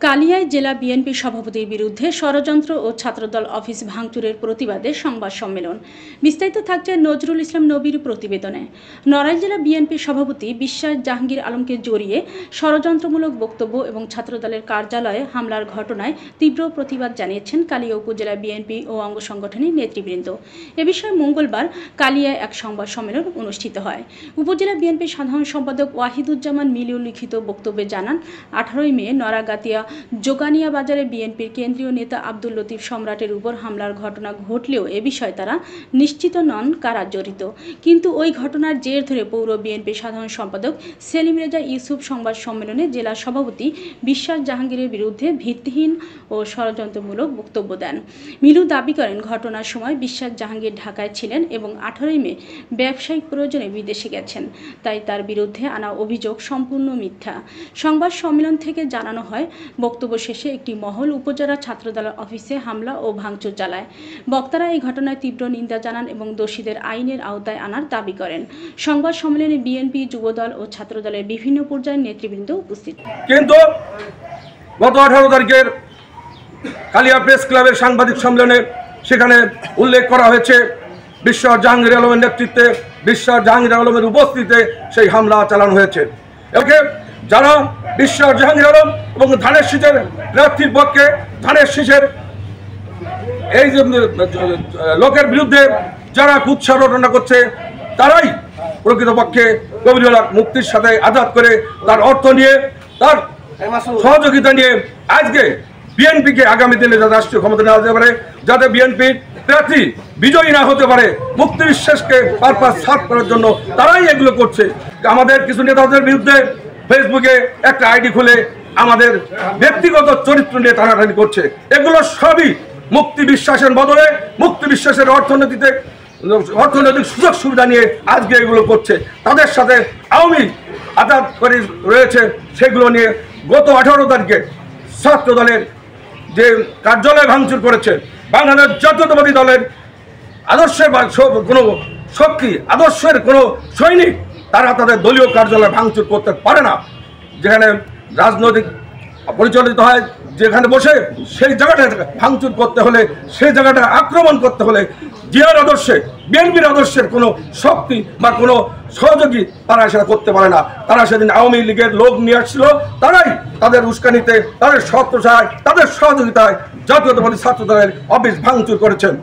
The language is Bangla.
কালিয়ায় জেলা বিএনপি সভাপতির বিরুদ্ধে ষড়যন্ত্র ও ছাত্রদল অফিস ভাঙচুরের প্রতিবাদে সংবাদ সম্মেলন। বিস্তারিত থাকছে নজরুল ইসলাম নবীর প্রতিবেদনে। নড়াইল জেলা বিএনপি সভাপতি বিশ্বাস জাহাঙ্গীর আলমকে জড়িয়ে ষড়যন্ত্রমূলক বক্তব্য এবং ছাত্রদলের কার্যালয়ে হামলার ঘটনায় তীব্র প্রতিবাদ জানিয়েছেন কালিয়া উপজেলা বিএনপি ও অঙ্গ সংগঠনের নেতৃবৃন্দ। এ বিষয়ে মঙ্গলবার কালিয়ায় এক সংবাদ সম্মেলন অনুষ্ঠিত হয়। উপজেলা বিএনপি সাধারণ সম্পাদক ওয়াহিদুজ্জামান মিলু লিখিত বক্তব্যে জানান, 18 মে নড়াগাতিয়া জোগানিয়া বাজারে বিএনপির কেন্দ্রীয় নেতা আব্দুল লতিফ সম্রাটের উপর হামলার ঘটনা ঘটলেও এ বিষয়ে তারা নিশ্চিত নন কারা জড়িত। কিন্তু ওই ঘটনার জের ধরে পৌর বিএনপির সাধারণ সম্পাদক সেলিম রেজা ইউসুফ সংবাদ সম্মেলনে জেলা সভাপতি বিশ্বাস জাহাঙ্গীরের বিরুদ্ধে ভিত্তিহীন ও ষড়যন্ত্রমূলক বক্তব্য দেন। মিলু দাবি করেন, ঘটনার সময় বিশ্বাস জাহাঙ্গীর ঢাকায় ছিলেন এবং 18 মে ব্যবসায়িক প্রয়োজনে বিদেশে গেছেন, তাই তার বিরুদ্ধে আনা অভিযোগ সম্পূর্ণ মিথ্যা। সংবাদ সম্মেলন থেকে জানানো হয়, বক্তব্য শেষে একটি মহল উপজেলা ছাত্রদল অফিসে হামলা ও ভাঙচুর চালায়। বক্তারা এই ঘটনায় তীব্র নিন্দা জানান এবং দোষীদের আইনের আওতায় আনার দাবি করেন। সংবাদ সম্মেলনে বিএনপি, যুবদল ও ছাত্রদলের বিভিন্ন পর্যায়ের নেতৃবৃন্দ উপস্থিত। কিন্তু গত 18 তারিখের কালিয়া প্রেস ক্লাবের সাংবাদিক সম্মেলনে সেখানে উল্লেখ করা হয়েছে, বিশ্বাস জাহাঙ্গীর আলমের নেতৃত্বে, বিশ্বাস জাহাঙ্গীর আলমের উপস্থিতিতে সেই হামলা চালানো হয়েছে। একে যারা বিশ্বাস জাহাঙ্গীর আলম এবং ধানের শীষের প্রার্থীর পক্ষে ধানের শীষের এই যে লোকের বিরুদ্ধে যারা কুৎসা রটনা করছে, তারাই প্রকৃতপক্ষে কবিরুল হক মুক্তির সাথে আঘাত করে তার অর্থ নিয়ে, তার সহযোগিতা নিয়ে আজকে বিএনপিকে আগামী দিনে যাতে রাষ্ট্রীয় ক্ষমতা নেওয়া যেতে পারে, যাতে বিএনপির প্রার্থী বিজয়ী না হতে পারে, মুক্তি বিশ্বাসকে পারপাস সাফ করার জন্য তারাই এগুলো করছে। আমাদের কিছু নেতাদের বিরুদ্ধে ফেসবুকে একটা আইডি খুলে আমাদের ব্যক্তিগত চরিত্র নিয়ে টানাটানি করছে। এগুলো সবই মুক্তি বিশ্বাসের বদলে মুক্তি বিশ্বাসের অর্থনৈতিক সুযোগ সুবিধা নিয়ে আজকে এগুলো করছে। তাদের সাথে আওয়ামী আঘাত করে রয়েছে, সেগুলো নিয়ে গত 18 তারিখে ছাত্র দলের যে কার্যালয় ভাঙচুর করেছে, বাংলাদেশ জাতীয়তাবাদী দলের আদর্শের কোনো শক্তি, আদর্শের কোনো সৈনিক তারা তাদের দলীয় কার্যালয় ভাঙচুর করতে পারে না। যেখানে রাজনৈতিক পরিচালিত হয়, যেখানে বসে সেই জায়গাটা ভাঙচুর করতে হলে, সেই জায়গাটা আক্রমণ করতে হলে জিয়ার আদর্শে, বিএনপির আদর্শের কোনো শক্তি বা কোনো সহযোগী তারা সেটা করতে পারে না। তারা সেদিন আওয়ামী লীগের লোক নিয়ে আসছিল, তারাই তাদের উস্কানিতে, তাদের সহযোগিতায়, তাদের সহযোগিতায় জাতীয়তাবাদী ছাত্র দলের অফিস ভাঙচুর করেছেন।